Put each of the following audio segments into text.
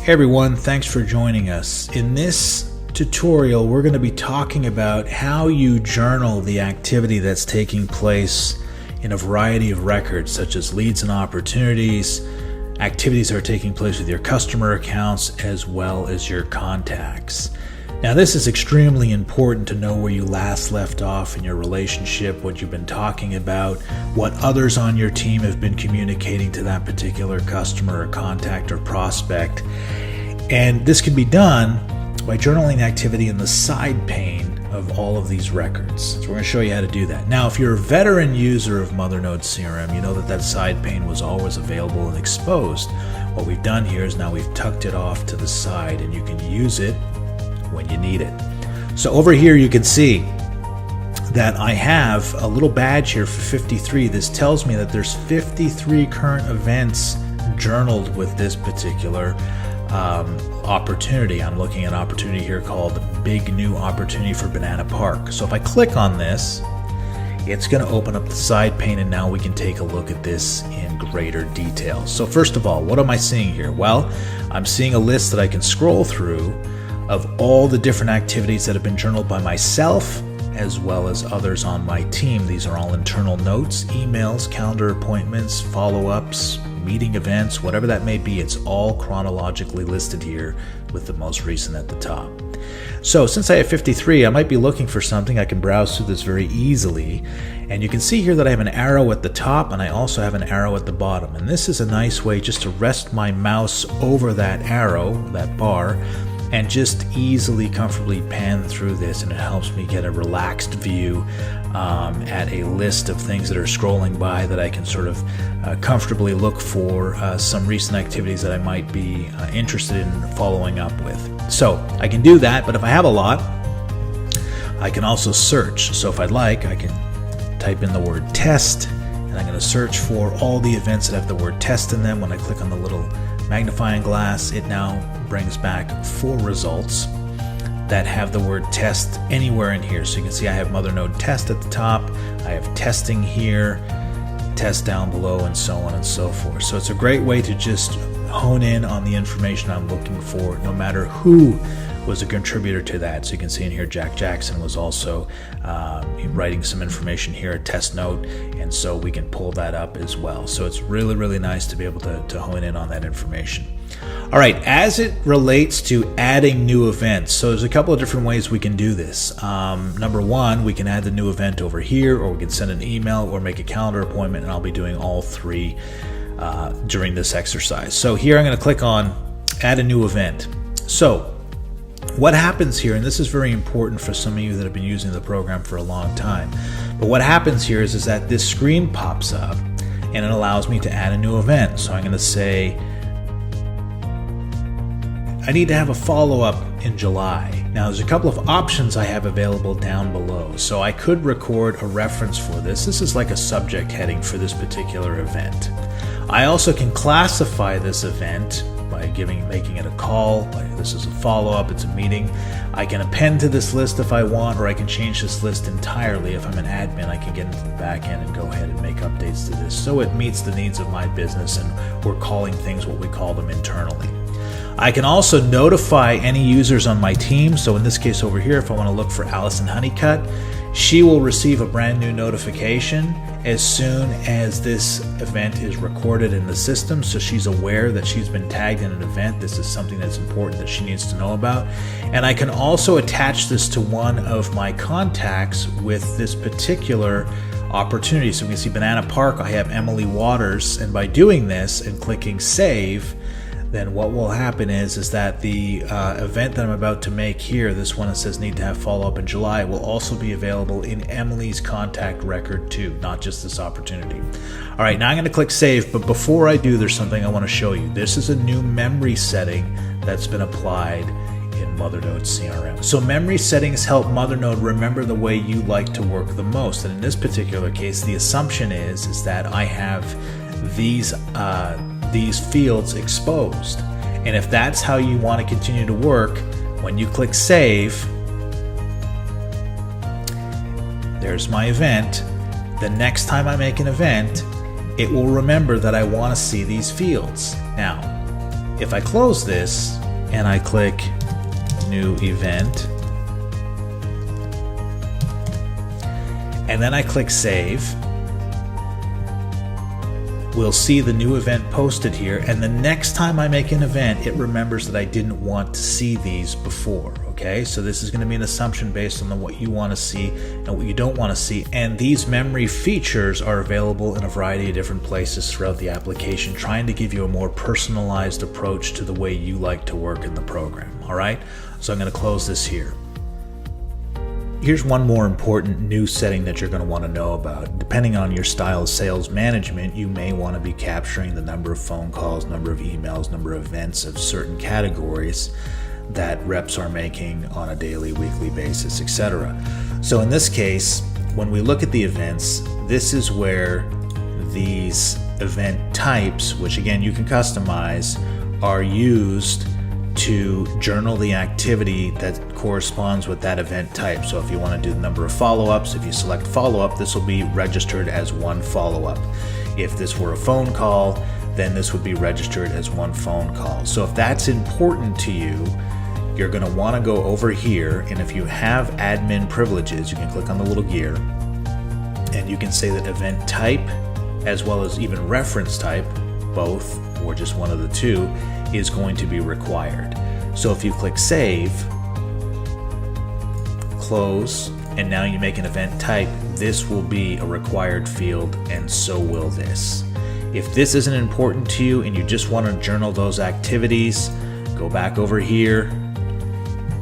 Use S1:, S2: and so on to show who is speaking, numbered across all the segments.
S1: Hey everyone, thanks for joining us. In this tutorial, we're going to be talking about how you journal the activity that's taking place in a variety of records, such as leads and opportunities, activities that are taking place with your customer accounts, as well as your contacts. Now, this is extremely important to know where you last left off in your relationship, what you've been talking about, what others on your team have been communicating to that particular customer or contact or prospect. And this can be done by journaling activity in the side pane of all of these records. So we're going to show you how to do that. Now, if you're a veteran user of Mothernode CRM, you know that side pane was always available and exposed. What we've done here is now we've tucked it off to the side and you can use it when you need it. So over here you can see that I have a little badge here for 53. This tells me that there's 53 current events journaled with this particular opportunity. I'm looking at an opportunity here called Big New Opportunity for Banana Park. So if I click on this, it's going to open up the side pane, and now we can take a look at this in greater detail. So first of all, what am I seeing here? Well, I'm seeing a list that I can scroll through of all the different activities that have been journaled by myself as well as others on my team. These are all internal notes, emails, calendar appointments, follow-ups, meeting events, whatever that may be. It's all chronologically listed here with the most recent at the top. So since I have 53, I might be looking for something. I can browse through this very easily, and you can see here that I have an arrow at the top and I also have an arrow at the bottom, and this is a nice way just to rest my mouse over that arrow, that bar, and just easily, comfortably pan through this, and it helps me get a relaxed view at a list of things that are scrolling by that I can sort of comfortably look for some recent activities that I might be interested in following up with. So I can do that, but if I have a lot, I can also search. So if I'd like, I can type in the word test, and I'm going to search for all the events that have the word test in them. When I click on the little magnifying glass, it now brings back 4 results that have the word test anywhere in here. So you can see I have Mothernode test at the top, I have testing here, test down below, and so on and so forth. So it's a great way to just hone in on the information I'm looking for, no matter who was a contributor to that. So you can see in here Jack Jackson was also writing some information here, a test note, and so we can pull that up as well. So it's really, really nice to be able to hone in on that information. All right, as it relates to adding new events, so there's a couple of different ways we can do this. Number one, we can add the new event over here, or we can send an email or make a calendar appointment, and I'll be doing all 3 during this exercise. So here I'm going to click on add a new event. So what happens here, and this is very important for some of you that have been using the program for a long time, but what happens here is that this screen pops up and it allows me to add a new event. So I'm going to say I need to have a follow-up in July. Now there's a couple of options I have available down below. So I could record a reference for this. This is like a subject heading for this particular event. I also can classify this event by making it a call, like this is a follow-up, it's a meeting. I can append to this list if I want, or I can change this list entirely. If I'm an admin, I can get into the back end and go ahead and make updates to this so it meets the needs of my business, and we're calling things what we call them internally. I can also notify any users on my team. So in this case over here, if I want to look for Allison Honeycutt, she will receive a brand new notification as soon as this event is recorded in the system. So she's aware that she's been tagged in an event. This is something that's important that she needs to know about. And I can also attach this to one of my contacts with this particular opportunity. So we can see Banana Park, I have Emily Waters, and by doing this and clicking save, then what will happen is that the event that I'm about to make here, this one that says need to have follow-up in July, will also be available in Emily's contact record too, not just this opportunity. All right, now I'm going to click save, but before I do, there's something I want to show you. This is a new memory setting that's been applied in Mothernode CRM. So memory settings help Mothernode remember the way you like to work the most. And in this particular case, the assumption is that I have these fields exposed. And if that's how you want to continue to work, when you click save, there's my event. The next time I make an event, it will remember that I want to see these fields. Now, If I close this and I click New Event, and then I click Save, we'll see the new event posted here, and the next time I make an event, it remembers that I didn't want to see these before, okay? So this is going to be an assumption based on what you want to see and what you don't want to see, and these memory features are available in a variety of different places throughout the application, trying to give you a more personalized approach to the way you like to work in the program, all right? So I'm going to close this here. Here's one more important new setting that you're going to want to know about. Depending on your style of sales management, you may want to be capturing the number of phone calls, number of emails, number of events of certain categories that reps are making on a daily, weekly basis, etc. So in this case, when we look at the events, this is where these event types, which again you can customize, are used to journal the activity that corresponds with that event type. So if you want to do the number of follow-ups, if you select follow-up, this will be registered as one follow-up. If this were a phone call, then this would be registered as one phone call. So if that's important to you, you're going to want to go over here, and if you have admin privileges, you can click on the little gear, and you can say that event type, as well as even reference type, both or just one of the two, is going to be required. So if you click Save, Close, and now you make an event type, this will be a required field, and so will this. If this isn't important to you and you just want to journal those activities, go back over here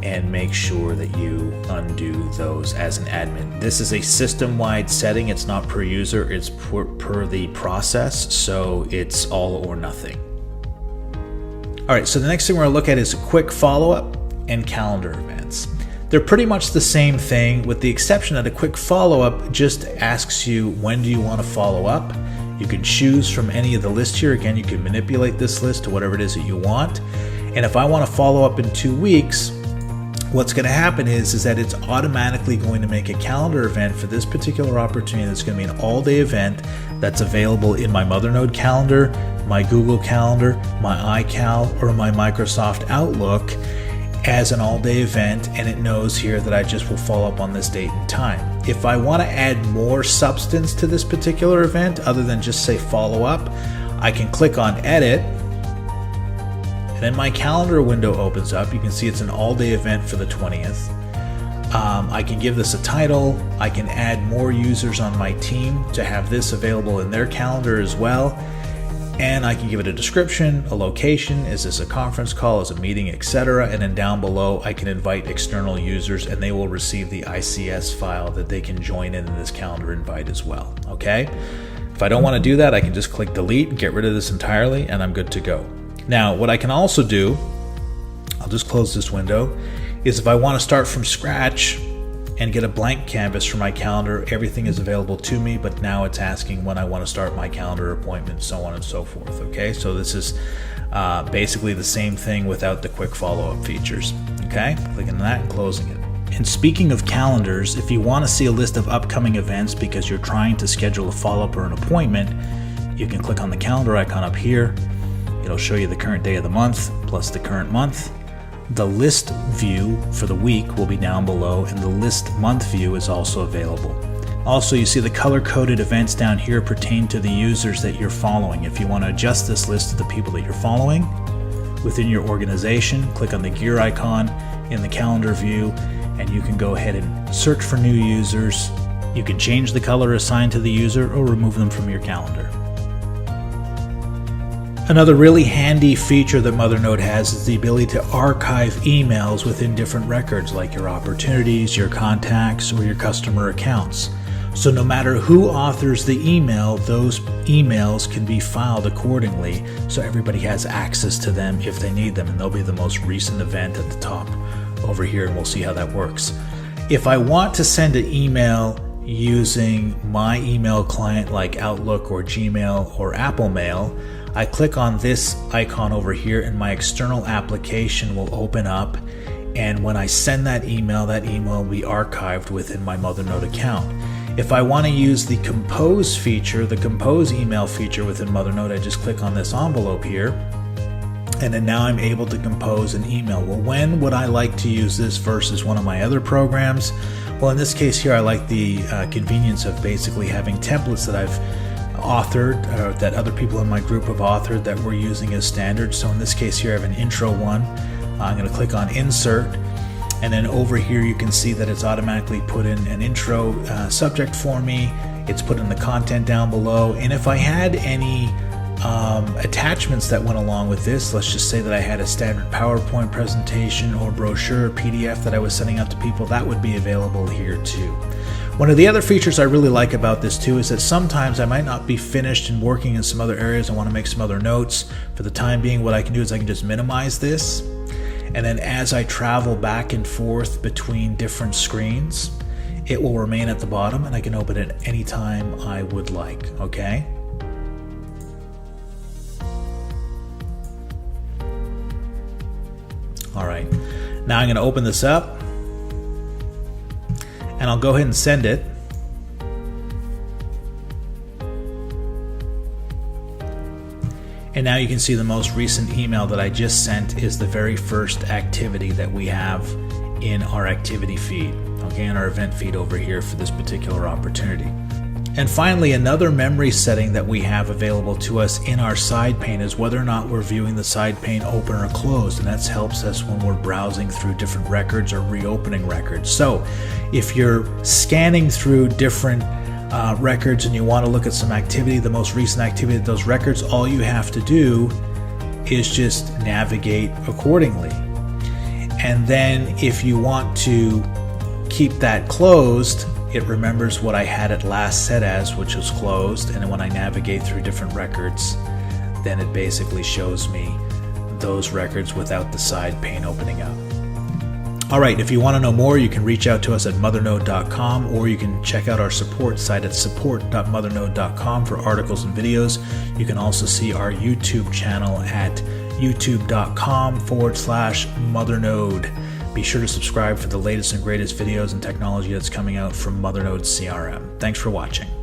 S1: and make sure that you undo those as an admin. This is a system-wide setting. It's not per user, it's per the process, so it's all or nothing. All right, so the next thing we're gonna look at is quick follow-up and calendar events. They're pretty much the same thing, with the exception that a quick follow-up just asks you, when do you want to follow up? You can choose from any of the list here. Again, you can manipulate this list to whatever it is that you want. And if I want to follow up in 2 weeks, what's going to happen is that it's automatically going to make a calendar event for this particular opportunity. That's going to be an all-day event that's available in my Mothernode calendar, my Google Calendar, my iCal, or my Microsoft Outlook as an all-day event, and it knows here that I just will follow up on this date and time. If I want to add more substance to this particular event other than just say follow up, I can click on Edit, and then my calendar window opens up. You can see it's an all-day event for the 20th. I can give this a title. I can add more users on my team to have this available in their calendar as well. And I can give it a description, a location, is this a conference call, is it a meeting, etc. And then down below, I can invite external users and they will receive the ICS file that they can join in this calendar invite as well, okay? If I don't want to do that, I can just click delete, get rid of this entirely, and I'm good to go. Now, what I can also do, I'll just close this window, is if I want to start from scratch and get a blank canvas for my calendar, everything is available to me, but now it's asking when I want to start my calendar appointment, so on and so forth, okay? So this is basically the same thing without the quick follow-up features, okay? Clicking on that and closing it. And speaking of calendars, if you want to see a list of upcoming events because you're trying to schedule a follow-up or an appointment, you can click on the calendar icon up here. It'll show you the current day of the month plus the current month. The list view for the week will be down below, and the list month view is also available. Also, you see the color-coded events down here pertain to the users that you're following. If you want to adjust this list to the people that you're following within your organization, click on the gear icon in the calendar view, and you can go ahead and search for new users. You can change the color assigned to the user or remove them from your calendar. Another really handy feature that Mothernode has is the ability to archive emails within different records, like your opportunities, your contacts, or your customer accounts. So no matter who authors the email, those emails can be filed accordingly, so everybody has access to them if they need them, and they'll be the most recent event at the top over here, and we'll see how that works. If I want to send an email using my email client like Outlook or Gmail or Apple Mail, I click on this icon over here and my external application will open up, and when I send that email will be archived within my Mothernode account. If I want to use the compose feature, the compose email feature within Mothernode, I just click on this envelope here, And then now I'm able to compose an email. Well, when would I like to use this versus one of my other programs? Well, in this case here, I like the convenience of basically having templates that I've authored, or that other people in my group have authored, that we're using as standard. So in this case here, I have an intro one. I'm going to click on Insert, and then over here you can see that it's automatically put in an intro subject for me. It's put in the content down below, and if I had any attachments that went along with this, let's just say that I had a standard PowerPoint presentation or brochure or PDF that I was sending out to people, that would be available here too. One of the other features I really like about this too is that sometimes I might not be finished and working in some other areas. I want to make some other notes. For the time being, what I can do is I can just minimize this, and then as I travel back and forth between different screens, it will remain at the bottom and I can open it anytime I would like, okay? All right, now I'm going to open this up and I'll go ahead and send it. And now you can see the most recent email that I just sent is the very first activity that we have in our activity feed, okay, in our event feed over here for this particular opportunity. And finally, another memory setting that we have available to us in our side pane is whether or not we're viewing the side pane open or closed, and that helps us when we're browsing through different records or reopening records. So if you're scanning through different records and you want to look at some activity, the most recent activity of those records, all you have to do is just navigate accordingly. And then if you want to keep that closed, it remembers what I had it last set as, which was closed, and when I navigate through different records, then it basically shows me those records without the side pane opening up. All right, if you want to know more, you can reach out to us at mothernode.com, or you can check out our support site at support.mothernode.com for articles and videos. You can also see our YouTube channel at youtube.com/Mothernode. Be sure to subscribe for the latest and greatest videos and technology that's coming out from Mothernode CRM. Thanks for watching.